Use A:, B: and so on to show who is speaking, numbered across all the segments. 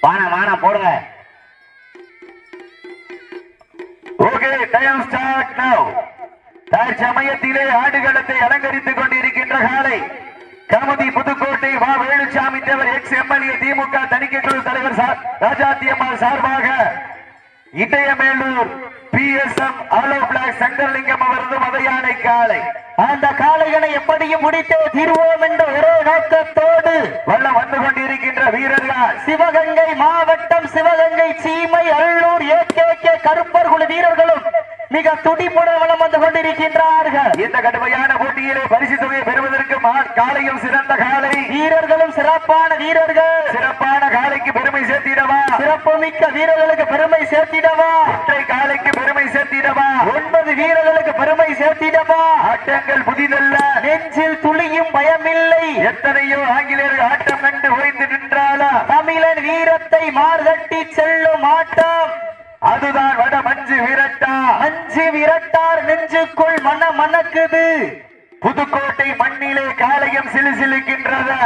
A: வானா போடுங்க. Okay, time start நவ. தற்சமயத்திலே ஆடுகளத்தை அலங்கரித்துக் கொண்டிருக்கின்ற காலை கமுதி புதுக்கோட்டை வா வேலுச்சாமி தேவர் எக்ஸ் எம்எல்ஏ திமுக தணிக்கை குழு தலைவர் ராஜாத்தியம்மாள் சார்பாக Idayamelur PSM hollow block Sankarlingam அவரது மதையானை காலை.
B: அந்த காளைகளை எப்படியும் முடித்தே தீர்வோம் என்ற ஒரே நோக்கத்தோடு
A: வல்லம் வந்து கொண்டிருக்கின்ற வீரர்கள்
B: சிவகங்கை மாவட்டம் சிவகங்கை சீமை அள்ளூர் AKK கருப்பர் குழு வீரர்களும் மிக துடிப்புடன் வலம் வந்து கொண்டிருக்கின்றார்கள்.
A: இந்த கடுமையான போட்டியிலே பரிசு தொகையை பெறுவதற்கு காலையும் சிறந்த காலை,
B: வீரர்களும் சிறப்பான வீரர்கள்.
A: சிறப்பான காலைக்கு பெருமை சேர்த்திடவா,
B: சிறப்பு மிக்க வீரர்களுக்கு பெருமை சேர்த்திடவா,
A: ஒற்றை காலைக்கு பெருமை சேர்த்திடவா,
B: 9 வீரர்களுக்கு பெருமை சேர்த்திடவா.
A: ஆட்டங்கள் புதிதல்ல,
B: நெஞ்சில் துளியும் பயமில்லை.
A: எத்தனையோ ஆங்கிலேயர்கள் ஆட்டம் கண்டு ஓய்ந்து நின்றாலா
B: தமிழன் வீரத்தை மார்தட்டி செல்லும் ஆட்டம்
A: அதுதான் வட மஞ்சு விரட்டா.
B: மஞ்சு விரட்டார் நெஞ்சுக்குள் மணக்குது.
A: புதுக்கோட்டை மண்ணிலே காலையும் சிலுசிலுக்கின்றது.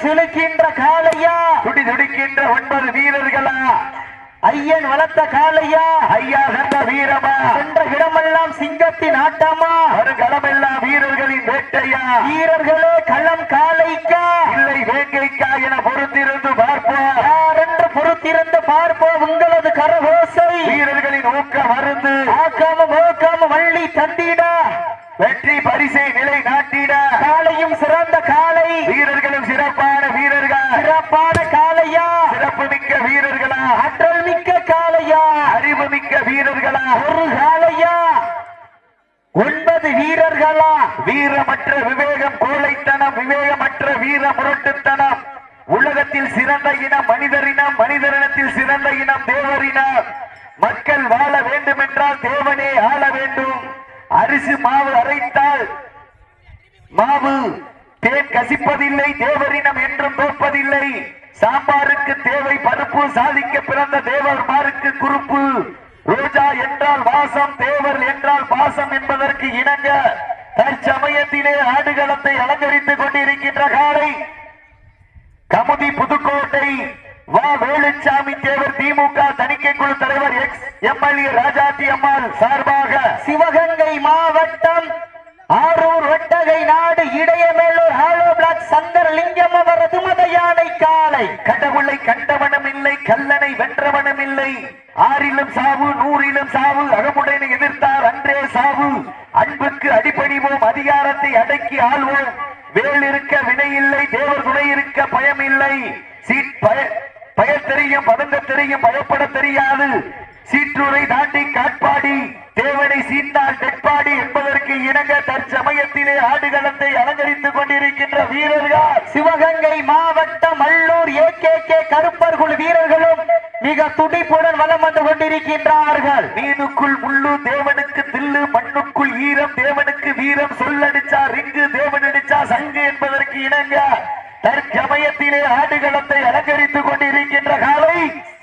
B: சிலுக்கின்ற காளையா,
A: துடி துடிக்கின்ற 9 வீரர்களா,
B: ஐயன் வளர்த்த காளையா,
A: ஐயா சந்த வீரமா,
B: சென்ற இடமெல்லாம் சிங்கத்தின் ஆட்டமா,
A: வருகளமெல்லாம் வீரர்களின் வேட்டையா,
B: வீரர்களே களம் காளைக்கா
A: இல்லை வேங்கைக்கா என பொறுத்திருந்து பார்ப்போம்.
B: யாரென்று பொறுத்திருந்து பார்ப்போம். உங்களது கரகோசை
A: வீரர்களின் ஊக்க மருந்து
B: ஆக்காம வள்ளி தந்திட
A: வெற்றி பரிசை நிலை நாட்டிட
B: காளையும் சிறந்த காளை,
A: வீரர்களும் சிறப்பான வீரர்கள்.
B: சிறப்பான காளையா,
A: சிறப்பு மிக்க வீரர்களா,
B: ஆற்றல் மிக்க காளையா,
A: அறிவு மிக்க வீரர்களா,
B: ஒரு காளையா 9 வீரர்களா,
A: வீரமற்ற விவேகம் கோழைத்தனம், விவேகமற்ற வீர முரட்டுத்தனம். உலகத்தில் சிறந்த இனம் மனிதரினம், மனிதரினத்தில் சிறந்த இனம் தேவரினம். மக்கள் வாழ வேண்டும் என்றால் தேவனே ஆள வேண்டும். அரிசி மாவு அரைத்தால் மாவு தேன் கசிப்பதில்லை, தேவரினம் என்றும் தோற்பதில்லை. சாம்பாருக்கு தேவை பருப்பு, சாதிக்க பிறந்த தேவர்மாருக்கு குறுப்பு. ரோஜா என்றால் வாசம், தேவர் என்றால் பாசம் என்பதற்கு இணங்க தற்சமயத்திலே ஆடுகளத்தை அலங்கரித்துக் கொண்டிருக்கின்ற காலை கமுதி புதுக்கோட்டை வா வேலுச்சாமி தேவர் திமுக தணிக்கை குழு தலைவர் எக்ஸ் எம்எல்ஏ ராஜாத்தி அம்மாள் சார்பாக
B: சிவகங்கை மாவட்டம் ஆரூர் ஒட்டகை நாடு இடையமேலூர் ஆலோ பிளாக் சங்கர்லிங்கம் அவரது மதையானை காலை.
A: கடவுளை கண்டவனும் இல்லை, கல்லனை வென்றவனும் இல்லை. 6லும் சாவு 100லும் சாவு, அகமுடனை எதிர்த்தார் அன்றே சாவு. அன்புக்கு அடிபணிவோம், அதிகாரத்தை அடக்கி ஆள்வோம். வேல் இருக்க வினை இல்லை, தேவர் துணை இருக்க பயம் இல்லை. பய தெரியும், பதங்க தெரியும், பயப்பட தெரியாது. சீற்றுரை தாண்டி காட்பாடி, தேவனை சீண்டால் டெட்பாடி என்பதற்கு இணங்க தற்சமயத்திலே ஆடுகளத்தை அலங்கரித்துக் கொண்டிருக்கின்ற வீரர்கள்
B: சிவகங்கை மாவட்டம் அள்ளூர் AKK கருப்பர் குழு வீரர்களும் மிக துடிப்புடன் வலம் வந்து கொண்டிருக்கின்றார்கள்.
A: மீனுக்குள் முள்ளு தேவனுக்கு தில்லு, மண்ணுக்குள் ஈரம் தேவனுக்கு வீரம். சொல்லடிச்சா ரிங்கு, தேவன் அடிச்சா சங்கு என்பதற்கு இணங்க தற்சமயத்திலே ஆடுகளத்தை அலங்கரித்துக் கொண்டிருக்கின்ற காலை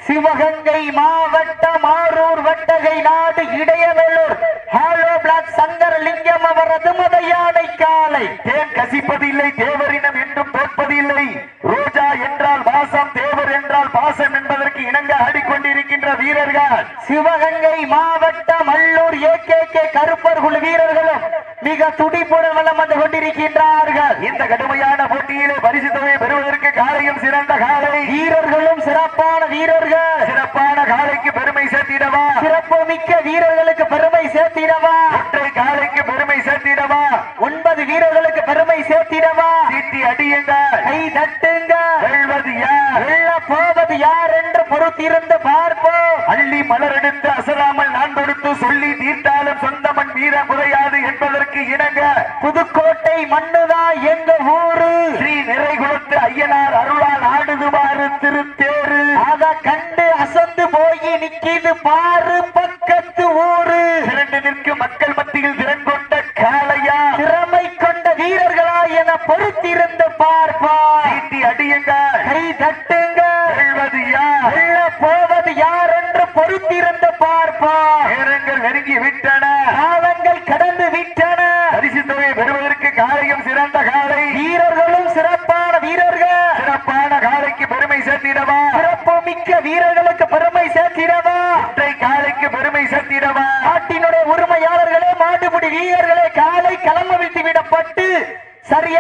B: சிவகங்கை மாவட்டம் ஆரூர் வட்டகை நாடு இடையவெல்லூர் ஹாலோ பிளாக் சங்கர்லிங்கம் அவரது மதையானை காலை.
A: தேன் கசிப்பதில்லை, தேவரினம் என்றும் தோற்பதில்லை. ரோஜா என்றால் வாசம், தேவர் என்றால் பாசம் என்பதற்கு இணங்க ஆடிக்கொண்டிருக்கின்ற வீரர்கள்
B: சிவகங்கை மாவட்டம் அள்ளூர் AKK கருப்பர் குழு வீரர்களும் மிக துடிப்புடன் வலம் வந்து கொண்டிருக்கின்றார்கள்.
A: இந்த கடுமையான போட்டியிலே பரிசு தொகையை பெறுவதற்கு காலையும் சிறந்த காலை,
B: வீரர்களும் சிறப்பான வீரர்கள்.
A: சிறப்பான காலைக்கு பெருமை சேர்த்திடவா,
B: சிறப்பு மிக்க வீரர்களுக்கு பெருமை சேர்த்திடவா,
A: ஒற்றை காலைக்கு பெருமை சேர்த்திடவா,
B: 9 வீரர்களுக்கு பெருமை சேர்த்திடவா.
A: சீட்டி அடியுங்க,
B: கை தட்டுங்க,
A: வெல்வது யார்,
B: வெல்ல போவது யார் என்று பொறுத்திருந்து பார்ப்போம்.
A: அள்ளி மலர் எடுத்து அசராமல் நான் கொடுத்து சொல்லி தீர்த்தாலும் சொந்தமன் வீர முறையாது என்பதற்கு இணங்க
B: புதுக்கோட்டை மண்ணுதா எங்க ஊரு,
A: ஸ்ரீ நிறை கொடுத்து ஐயனார் அருளால் ஆடுதுவாறு திருத்தேரு.
B: அத கண்டு அசந்து போய் நிக்கிது பாரு பக்கத்து ஊரு.
A: திரண்டு நிற்கும் மக்கள் மத்தியில் திறன் கொண்ட காளையா,
B: திறமை கொண்ட வீரர்களா என பொறுத்திருந்து பார்ப்பா.
A: சீட்டி அடியுங்க,
B: கை தட்டுங்க,
A: வெல்வது யார்,
B: வெல்ல போவது யார் என்று பொறுத்திருந்து பார்ப்பா.
A: நேரங்கள் நெருங்கி விட்டன,
B: காலங்கள் கடந்து விட்டன.
A: பரிசு தொகை பெறுவதற்கு காலையும் சிறந்த காலை,
B: வீரர்கள்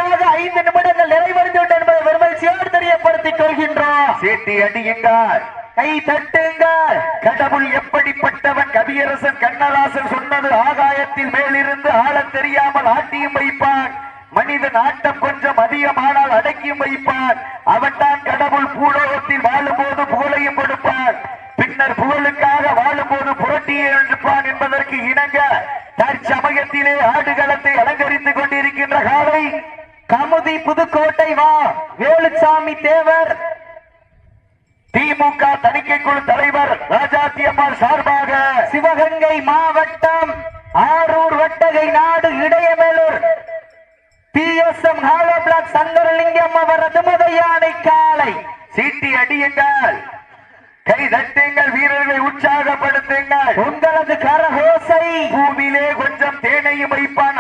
B: சரியாக 5 நிமிடங்கள் நிறைவடைந்து விட்டது என்பதை பெருமகிழ்ச்சியோடு தெரியப்படுத்திக் கொள்கின்றோம்.
A: சீட்டி அடியுங்கள்,
B: கை தட்டுங்கள்.
A: கடவுள் எப்படிப்பட்டவன்? கவியரசன் கண்ணதாசன் சொன்னது, ஆகாயத்தில் மேலிருந்து ஆழத் தெரியாமல் ஆட்டியும் வைப்பான், மனிதன் ஆட்டம் கொஞ்சம் அதிகமானால் அடக்கியும் வைப்பான், அவன் தான் கடவுள். பூலோகத்தில் வாழும் போது புகழையும் கொடுப்பான், பின்னர் புகழுக்காக வாழும் போது புரட்டியே எழுப்பான் என்பதற்கு இணங்க தற்சமயத்திலே ஆடுகளத்தை அலங்கரித்துக் கொண்டிருக்கின்ற காலை
B: கமுதி புதுக்கோட்டை வா வேலுச்சாமி தேவர்
A: திமுக தணிக்கை குழு தலைவர் ராஜாத்தி அம்மாள் சார்பாக
B: சிவகங்கை மாவட்டம் ஆரூர் வட்டகை நாடு Idaiyamelur PSM hollow block Sankaralingam அவரது முதயானை காலை.
A: சீட்டி அடியுங்கள், கை தட்டுங்கள், வீரர்களை உற்சாகப்படுத்துங்கள்.
B: உங்களது கரகோசை
A: பூவிலே கொஞ்சம் தேனையும் வைப்பான்,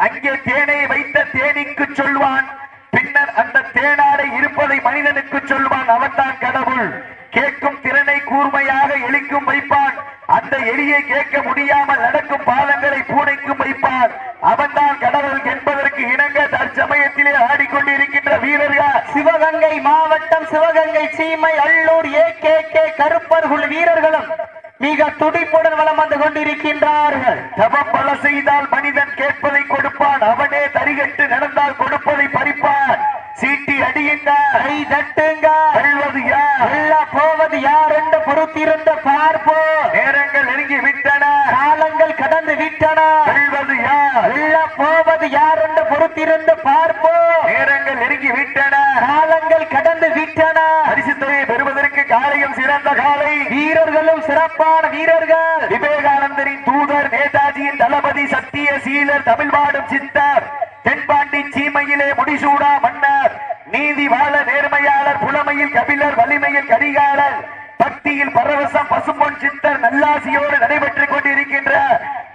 A: அங்கே தேனை வைத்த தேனிக்கு சொல்வான், பின்னர் அந்த தேனாரை இருப்பதை மனிதனுக்கு சொல்வான், அவன்தான் கடவுள். கேட்கும் திறனை கூர்மையாக எலிக்கும் வைப்பான், அந்த எலியை கேட்க முடியாமல் நடக்கும் பாதங்களை பூனைக்கும் வைப்பான், அவன்தான் கடவுள் என்பதற்கு இணங்க தற்சமயத்திலே ஆடிக்கொண்டிருக்கின்ற வீரர்கள்
B: சிவகங்கை மாவட்டம் சிவகங்கை சீமை அல்லூர் AKK கருப்பர் குழு வீரர்களும் மிக துடிப்புடன் வலம் வந்து கொண்டிருக்கின்றார்கள்.
A: தவம் பல செய்தால் மனிதன் கேட்பதை கொடுப்பான், அவனே தரிகட்டு நடந்தால் கொடுப்பதை பறிப்பான். சீட்டி அடியுங்கள்,
B: கை தட்டுங்க.
A: வெல்வது யார்,
B: வெல்ல போவது யார் என்று பொறுத்திருந்த பார்ப்போம்.
A: நேரங்கள் நெருங்கி விட்டன,
B: காலங்கள் கடந்து விட்டன.
A: வெல்வது யார்,
B: வெல்ல போவது யார் என்று பொறுத்திருந்து பார்ப்போம்.
A: நேரங்கள் நெருங்கி விட்டன,
B: காலங்கள் கடந்து விட்டன.
A: பரிசு தொகையை பெறுவதற்கு காலையும் சிறந்த காலை,
B: வீரர்களும் சிறப்பான வீரர்கள்.
A: விவேகானந்தரின் தூதர், நேதாஜியின் தளபதி, சத்திய சீலர், தமிழ் பாடும் சித்தர், தென்பாண்டி சீமையிலே முடிசூடா மன்னர், நீதி வாழ நேர்மையாளர், புலமையில் கபிலர், வலிமையில் கரிகாலர், பக்தியில் பரவசம் பசும்பொன் சித்தர் நல்லாசியோடு நடைபெற்றுக் கொண்டிருக்கின்ற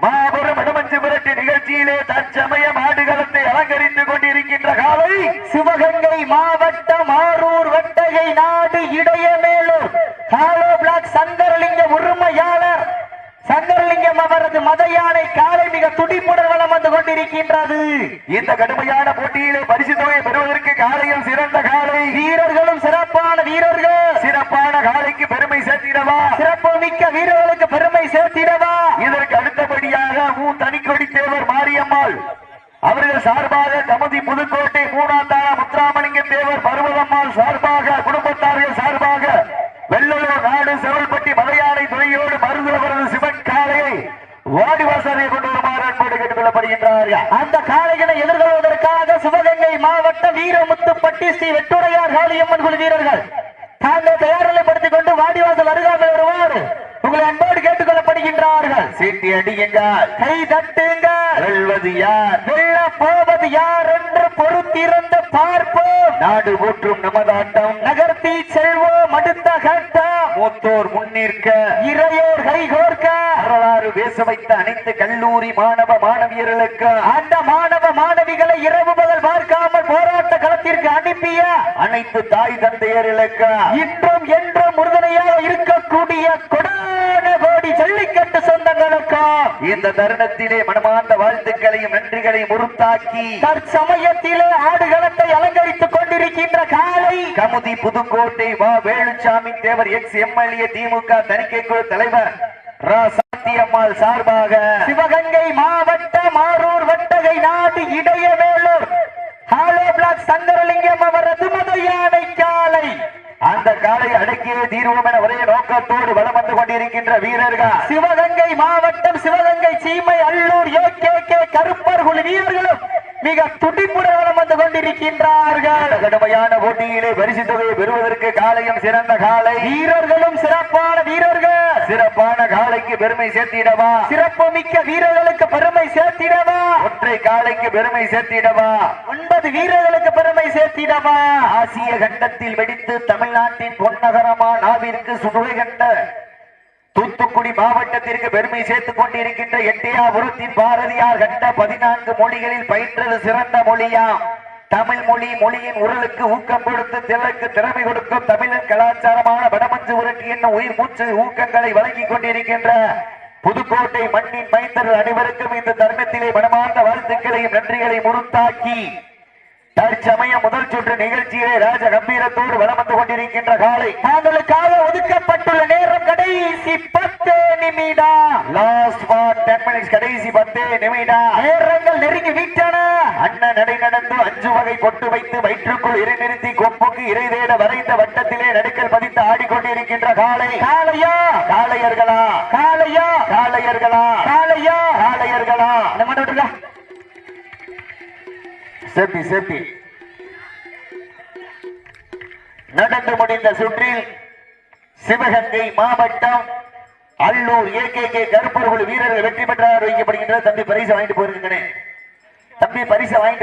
A: மாபெரும் இடமஞ்சு விரட்டு நிகழ்ச்சியிலே தற்சமயம் ஆடுகளத்தை அலங்கரித்துக் கொண்டிருக்கின்ற காலை
B: சிவகங்கை மாவட்டம் ஆரூர் வட்டகை நாடு இடையமேலூர் ஹாலோ பிளாக் சங்கரலிங்கம் உரிமையாளர் சங்கரலிங்கம் அவரது மதயானை காலை மிக துடிப்புடன் வலம் வந்து கொண்டிருக்கின்றது.
A: இந்த கடுமையான போட்டியிலே பரிசு தொகையை பெறுவதற்கு காலையில் சிறந்த காலை,
B: வீரர்களும் சிறப்பான வீரர்கள்.
A: சிறப்பான காலைக்கு பெருமை சேர்த்திடவா,
B: சிறப்பு மிக்க வீரர்களுக்கு பெருமை சேர்த்திடவா.
A: இதற்கு அடுத்தபடியாக தனிக்கொடி தேவர் மாரியம்மாள் அவர்கள் சார்பாக கமுதி புதுக்கோட்டை மூணாந்தான முத்துராமலிங்க தேவர் பருவதம்மாள் சார்பாக குடும்பத்தார்கள் சார்பாக வெள்ளலூர் நாடு செவல்பட்டி மலையாளை துறையோடு மருதுவரது சிவன் காலையை வாடிவாசலை கொண்டு வருமாறு அன்போடு கேட்டுக் கொள்ளப்படுகின்றார்கள்.
B: அந்த காளைகளை எதிர்கொள்வதற்காக சிவகங்கை மாவட்டம் வீரமுத்துப்பட்டி ஸ்ரீ வெட்டுடையார் காளியம்மன் குழு வீரர்கள் தாங்கள் தயார்நிலைப்படுத்திக் கொண்டு வாடிவாசல் அருகாமல் வருவார் உங்களை அன்போடு கேட்டுக் கொள்ளப்படுகின்றார்கள்.
A: சீட்டி அடியுங்கள்,
B: கை தட்டுங்கள்.
A: வெல்வது யார்,
B: வெல்ல போவது யார் என்று பொறுத்திருந்து பார்ப்போம்.
A: நாடு போற்றும் நமதாட்டம்
B: நகர்த்தி செல்வோம் அடுத்த கட்டம்.
A: மூத்தோர் முன்னிற்க,
B: இறையோர் கைகோர்க்க,
A: வரலாறு பேச வைத்த அனைத்து கல்லூரி மாணவ மாணவியர்களுக்கு,
B: அந்த மாணவ மாணவிகளை இரவு பகல் பார்க்காமல் போராட்ட களத்திற்கு அனுப்பிய
A: அனைத்து தாய் தந்தையர்களுக்கு,
B: இன்றும் என்றும் உறுதுணையாக இருக்கக்கூடிய கொடான கோடி ஜல்லிக்கட்டு சொந்தங்களுக்கு
A: இந்த தருணத்திலே மனமார்ந்த வாழ்த்துக்களையும் நன்றிகளையும் உறுத்தாக்கி
B: தற்சமயத்திலே ஆடுகளத்தை அலங்கரித்துக் கொண்டிருக்கின்ற காலை
A: கமுதி புதுக்கோட்டை வா வேலுச்சாமி தேவர் எக்ஸ்-MLA திமுக தணிக்கை குழு தலைவர் ராசாத்தி அம்மாள் சார்பாக
B: சிவகங்கை மாவட்டம் ஆரூர் வட்டகை நாடு இடையவேலூர் ஹாலோ பிளாக் சங்கரலிங்கம் அவரது மதயானை காலை
A: அந்த காலை அடக்கியே தீர்வோம் என ஒரே நோக்கத்தோடு வலம் வந்து கொண்டிருக்கின்ற வீரர்கள்
B: சிவகங்கை மாவட்டம் சிவகங்கை சீமை அல்லூர் AKK கருப்பர் குழு வீரர்களும் மிக துடிப்புடன் வலம் வந்து கொண்டிருக்கின்றார்கள்.
A: கடுமையான போட்டியிலே பரிசு தொகையை பெறுவதற்கு காலையும் சிறந்த காலை,
B: வீரர்களும் சிறப்பான வீரர்கள்.
A: சிறப்பான காலைக்கு பெருமை சேர்த்திடவா,
B: சிறப்பு மிக்க வீரர்களுக்கு பெருமை சேர்த்திடவா,
A: ஒற்றை காலைக்கு பெருமை சேர்த்திடவா,
B: 9 வீரர்களுக்கு பெருமை சேர்த்திடவா.
A: ஆசிய கண்டத்தில் வெடித்து தமிழ்நாட்டின் பொன்னகரமா நாவிற்கு சுடுகை கண்ட தூத்துக்குடி மாவட்டத்திற்கு பெருமை சேர்த்துக் கொண்டிருக்கின்ற எட்டயாபுரத்தின் பாரதியார் கண்ட 14 மொழிகளில் பயின்றது சிறந்த மொழியாம் தமிழ் மொழி. மொழியின் உரலுக்கு ஊக்கம் கொடுத்து திறனுக்கு திறமை கொடுக்கும் தமிழின் கலாச்சாரமான வடமஞ்சு உருட்டி என்னும் உயிர் மூச்சு ஊக்கங்களை வழங்கிக் கொண்டிருக்கின்ற புதுக்கோட்டை மண்ணின் மைந்தர்கள் அனைவருக்கும் இந்த தருணத்திலே மனமார்ந்த வாழ்த்துக்களையும் நன்றிகளையும் உறுத்தாக்கி தற்சமயம் முதல் சுற்று நிகழ்ச்சியிலே ராஜ கம்பீரத்தோடு வலம் வந்து கொண்டிருக்கின்ற காலை
B: தாங்களுக்காக ஒதுக்கப்பட்டுள்ள நேரம் கடைசி 10 நிமிடம்.
A: Last for 10 minutes. கடைசி 10 நிமிடம்.
B: நேரங்கள் நெருங்கி விட்டன.
A: அண்ணன் நடை நடந்து 5 வகை கொட்டு வைத்து வயிற்றுக்குள் இறை நிறுத்தி கொப்புக்கு இறை தேட வரைந்த வட்டத்திலே நடுக்கல் பதித்து ஆடிக்கொண்டிருக்கின்ற காலை
B: காளையா
A: காளையர்களா
B: காளையா
A: காளையர்களா
B: காளையா
A: காளையர்களா
B: நம்ம விட்டுருக்கா
A: சேஃப்டி சேஃப்டி. நடந்து முடிந்த சுற்றில் சிவகங்கை மாவட்டம் அல்லூர் ஏகேகே கருப்பூர் வீரர்கள் வெற்றி பெற்றார் வைக்கப்படுகின்ற. தம்பி பரிசு வாங்கிட்டு போயிருக்கேன். தம்பி பரிசு வாங்கிட்டு